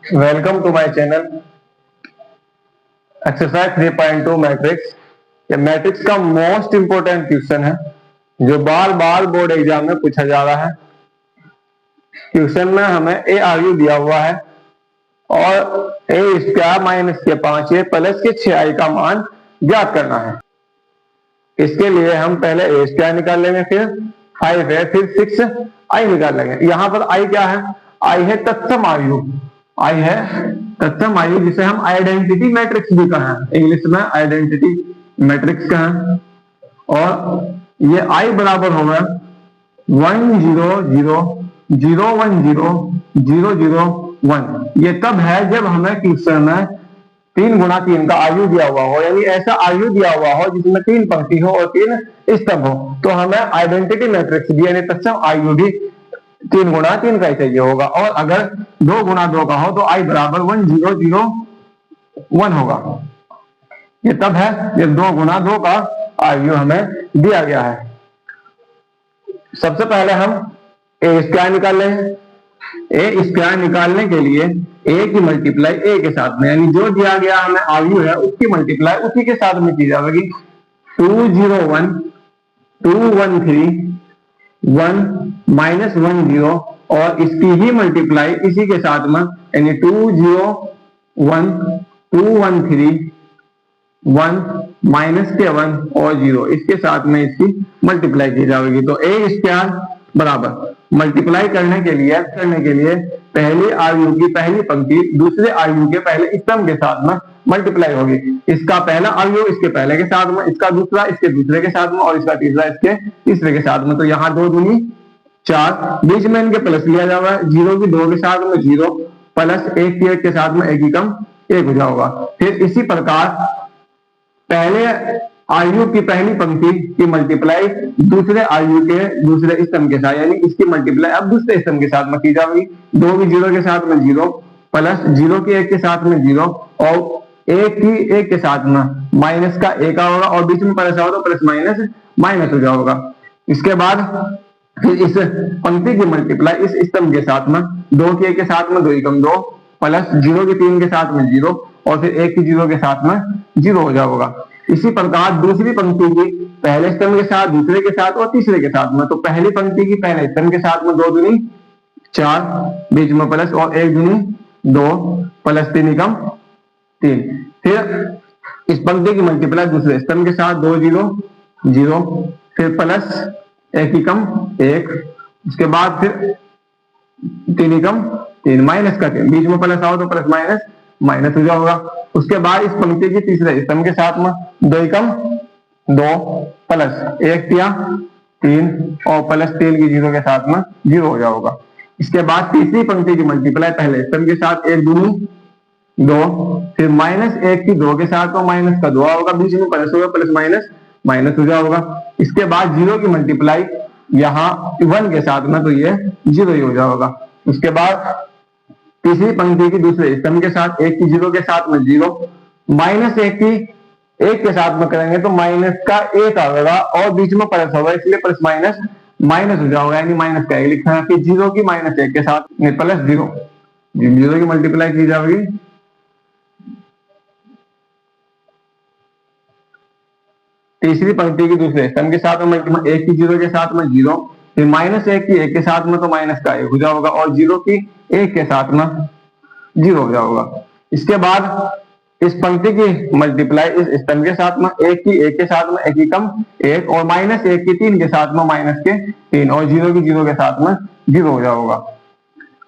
Welcome to my channel. Exercise 3.2 matrix. ये matrix का most important question है जो बार बार बोर्ड एग्जाम में पूछा जा रहा है। क्वेश्चन में हमें ए आर यू दिया हुआ है और ए स्क्वायर माइनस के 5a प्लस के 6i का मान ज्ञात करना है। इसके लिए हम पहले ए स्क्वायर निकाल लेंगे, फिर 5 है, फिर 6i निकाल लेंगे। यहाँ पर i क्या है? i है तत्सम आयु। i है तत्सम आयु जिसे हम आइडेंटिटी मैट्रिक्स भी कहें, इंग्लिश में आइडेंटिटी मैट्रिक्स कहें। और ये i बराबर होगा 1 0 0 0 1 0 0 0 1। ये तब है जब हमें क्वेश्चन में 3 गुणा 3 का आयु दिया हुआ हो, यानी ऐसा आयु दिया हुआ हो जिसमें 3 पंक्ति हो और 3 स्तंभ हो, तो हमें आइडेंटिटी मैट्रिक्स भी यानी तत्सम आयु भी 3 गुणा 3 का ही चाहिए होगा। और अगर 2 गुणा 2 का हो तो i बराबर 1 0 0 1 होगा। ये तब है जब 2 गुणा 2 का आयु हमें दिया गया है। सबसे पहले हम ए स्क्वायर निकाल लें। ए स्क्वायर निकालने के लिए ए की मल्टीप्लाई ए के साथ में, यानी जो दिया गया हमें आयु है उसकी मल्टीप्लाई उसी के साथ में की जाएगी। 2 0 1 2 1 3 1 माइनस 1 0 और इसकी ही मल्टीप्लाई इसी के साथ में, यानी 2 0 1 2 1 3 1 माइनस के 1 और 0 इसके साथ में इसकी मल्टीप्लाई की जाएगी। तो ए स्क्वायर बराबर मल्टीप्लाई करने के लिए पहली आयु की पहली पंक्ति दूसरे आयु के पहले स्तंभ के साथ में मल्टीप्लाई होगी। इसका पहला आयु इसके पहले के साथ में, इसका दूसरा इसके दूसरे के साथ में और इसका तीसरा इसके तीसरे के साथ में। तो यहाँ 2 दूनी 4, बीच में इनके प्लस लिया जाएगा। 0 की 2 के साथ में 0 प्लस 1 की 1 के साथ में 1 ही कम 1 हो जाएगा। फिर इसी प्रकार पहले आयु की पहली पंक्ति की मल्टीप्लाई दूसरे आयु के दूसरे स्तंभ के साथ, यानी इसकी मल्टीप्लाई अब दूसरे स्तंभ के साथ में की जाएगी। 2 की 0 के साथ में 0 प्लस 0 की 1 के साथ में 0 और 1 की 1 के साथ में माइनस का 1 होगा और बीच में प्लस होगा तो प्लस माइनस माइनस हो जाएगा। इसके बाद फिर इस पंक्ति की मल्टीप्लाई इस स्तंभ के साथ में 2 की 1 के साथ में 2 ही कम 2 प्लस 0 की 3 के साथ में 0 और फिर 1 की 0 के साथ में 0 हो जाएगा। इसी प्रकार दूसरी पंक्ति की पहले स्तंभ के साथ, दूसरे के साथ और तीसरे के साथ में। तो पहली पंक्ति की पहले स्तंभ के साथ में 2 दूनी 4, बीच में प्लस और 1 दूनी 2 प्लस 3 कम 3। फिर इस पंक्ति की मल्टीप्लाई दूसरे स्तंभ के साथ 2 0 0 फिर प्लस 1 ही कम 1, उसके बाद फिर 3 ही कम 3 माइनस का 3, बीच में प्लस आओ तो प्लस माइनस माइनस हो जाएगा। उसके बाद इस पंक्ति की तीसरे स्तंभ के साथ में 2 ही कम 2 प्लस 1 किया 3 और प्लस 3 की 0 के साथ में 0 हो जाएगा। इसके बाद तीसरी पंक्ति की मल्टीप्लाई पहले स्तंभ के साथ 1 दूनी 2 फिर माइनस 1 की 2 के साथ तो माइनस का 2 होगा, बीच में प्लस होगा प्लस माइनस माइनस हो जाएगा। इसके बाद 0 की मल्टीप्लाई यहाँ 1 के साथ में तो ये 0 ही हो जाएगा। उसके बाद तीसरी पंक्ति की दूसरे स्तंभ के साथ 1 की 0 के साथ में 0 माइनस 1 की 1 के साथ में करेंगे तो माइनस का 1 आएगा और बीच में प्लस होगा, इसलिए प्लस माइनस माइनस हो जाएगा, यानी माइनस का 1 लिखना है। फिर 0 की माइनस 1 के साथ प्लस 0 0 की मल्टीप्लाई की जाएगी। तीसरी पंक्ति की दूसरे स्तंभ के साथ में 1 की 0 के साथ में 0 फिर माइनस 1 की 1 के साथ में तो माइनस का 1 हो जाएगा और 0 की 1 के साथ में 0 हो जाएगा। इसके बाद इस पंक्ति की मल्टीप्लाई इस स्तंभ के साथ में 1 की 1 के साथ में 1 ही कम 1 और माइनस 1 की 3 के साथ में माइनस के 3 और 0 की 0 के साथ में 0 हो जाएगा।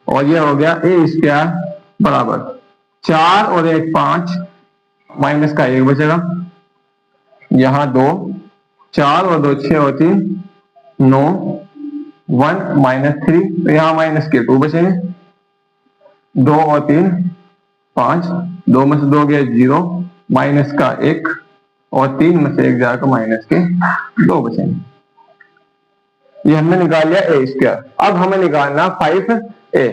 और ये हो गया ए स्क्वायर बराबर 4 और 1 5 माइनस का 1 बचेगा, यहाँ 2 4 और 2 6 और 3 9 1 माइनस 3 तो यहाँ माइनस के 2 बचेंगे, 2 और 3 5 2 में से 2 गया 0 माइनस का 1 और 3 में से 1 जाएगा माइनस के 2 बचेंगे। ये हमने निकाल लिया ए स्क्वायर। अब हमें निकालना 5a।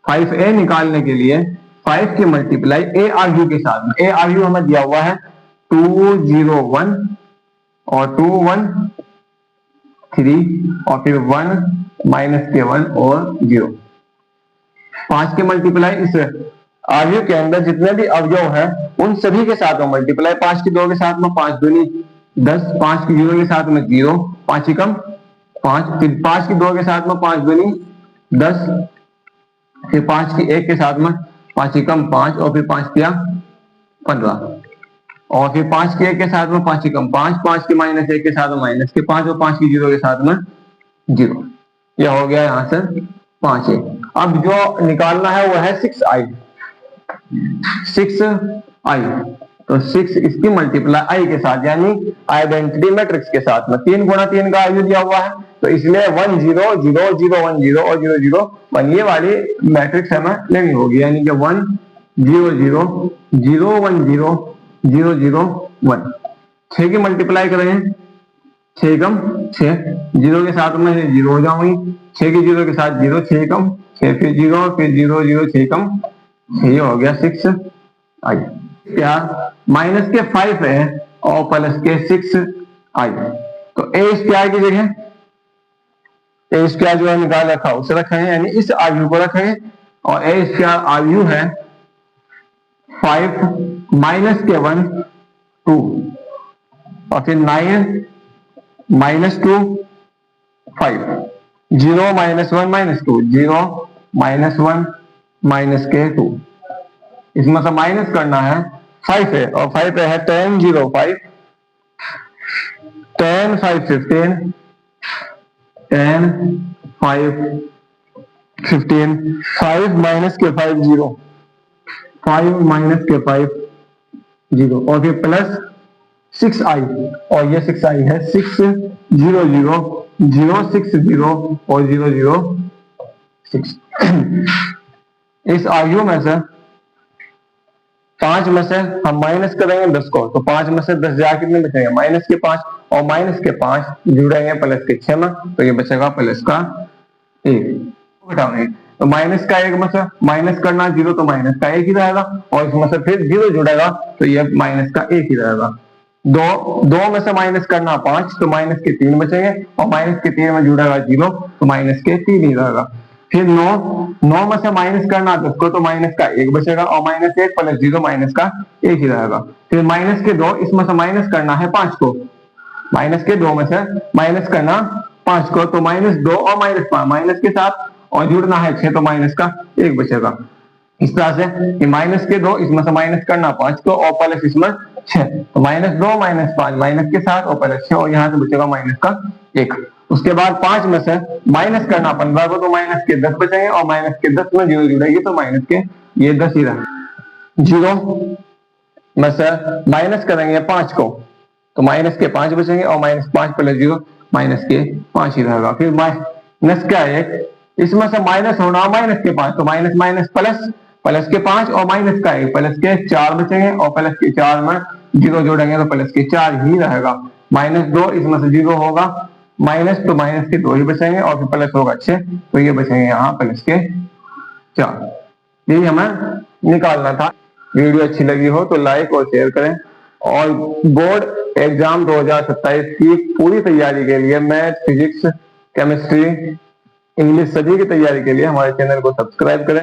5a निकालने के लिए 5 की मल्टीप्लाई ए आर यू के साथ में, ए आर यू हमें दिया हुआ है 2 0 1 और 2 1 3 और फिर 1 माइनस के 1 और 0। 5 के मल्टीप्लाई इस अवयव के अंदर जितने भी अवयव है उन सभी के साथ में मल्टीप्लाई, 5 की 2 के साथ में 5 दूनी 10, 5 की 0 के साथ में 0, 5 ही कम 5, फिर 5 की 2 के साथ में 5 दूनी 10, फिर 5 की 1 के साथ में 5 ही कम 5, और फिर 5 किया 15, और फिर 5 की 1 के साथ में 5 ही कम 5, 5 की -1 के साथ में माइनस के 5, और 5 की 0 के साथ में 0। यह हो गया यहाँ से 5 है। अब जो निकालना है वो है 6i, 6i, तो 6 इसकी मल्टीप्लाई i के साथ, यानी आइडेंटिटी मैट्रिक्स के साथ में 3 गुणा 3 का आयु दिया हुआ है, तो इसलिए 1 0 0 0 1 0 और 0 0 1 ये वाली मैट्रिक्स हमें लेनी होगी, यानी कि 1 0 0 0 1 0 0 0 1। 6 की मल्टीप्लाई करेंगे, 6 कम 6, 0 के साथ में 0 हो जाऊंगी, 6 की 0 के साथ 0, 6 कम 6, फिर 0, फिर 0 0 6 कम 6, हो गया 6i। क्या माइनस के 5 है और प्लस के 6i, तो a स्क्वायर की जगह a स्क्वायर जो है निकाल रखा उसे रखेंगे, यानी इस आयु को रखेंगे, और a स्क्वायर आयु है 5 माइनस के 1 2, और फिर 9 minus 2 5, 0 minus 1 minus 2, 0 minus 1 minus के 2, इसमें से माइनस करना है 5 है, और 5 है 10 0 5, 10 5 15, 10 5 15, 5 माइनस के 5 0, 5 माइनस के 5 0, और फिर प्लस 6i, और ये 6i है 6 0 0 0 6 0 और 0 0 6। इस आयु में से 5 में से हम माइनस करेंगे 10 को, तो 5 में से 10 जाकर कितने बचेंगे, माइनस के 5, और माइनस के 5 जुड़ेंगे प्लस के 6 में, तो ये बचेगा प्लस का 1 घटाएंगे, तो माइनस का 1 में से माइनस करना 0, तो माइनस का 1 ही रहेगा, और इसमें से फिर 0 जुड़ेगा तो ये माइनस का 1 ही रहेगा। 2 में से माइनस करना 5, तो माइनस के 3 बचेंगे, और माइनस के 3 में जुड़ेगा 0, तो माइनस के 3 ही रहेगा। फिर 9 में से माइनस करना 10 को, तो माइनस का 1 बचेगा, और माइनस 1 प्लस 0 माइनस का 1 ही रहेगा। फिर माइनस के 2, इसमें से माइनस करना है 5 को, माइनस के 2 में से माइनस करना 5 को, तो माइनस 2 और माइनस 5 माइनस के साथ, और जुड़ना है 6, तो माइनस का 1 बचेगा। इस तरह से कि माइनस के 2, इसमें से माइनस करना 5 को, और प्लस इसमें 6, तो माइनस 2 माइनस 5 माइनस के साथ और प्लस 6, और यहाँ से बचेगा माइनस का 1। उसके बाद 5 में से माइनस करना 15 को, तो माइनस के 10 बचेंगे, और माइनस के 10 में 0 जुड़ेगी, तो माइनस के ये 10 ही रहेगा। 0 में से माइनस करेंगे 5 को, तो माइनस के 5 बचेंगे, और माइनस 5 प्लस 0 माइनस के 5 ही रहेगा। फिर माइनस का 1, इसमें से माइनस होना माइनस के 5, तो माइनस माइनस प्लस, प्लस के 5 और माइनस का 1, प्लस के 4 बचेंगे, और प्लस के 4 में 0 जोड़ेंगे तो प्लस के 4 ही रहेगा। माइनस 2, इसमें से 0 होगा, माइनस तो माइनस के 2 ही बचेंगे, और फिर प्लस होगा 6, तो ये बचेंगे यहाँ प्लस के 4। यही हमें निकालना था। वीडियो अच्छी लगी हो तो लाइक और शेयर करें, और बोर्ड एग्जाम 2027 की पूरी तैयारी के लिए मैथ, फिजिक्स, केमिस्ट्री, इंग्लिश सभी की तैयारी के लिए हमारे चैनल को सब्सक्राइब करें।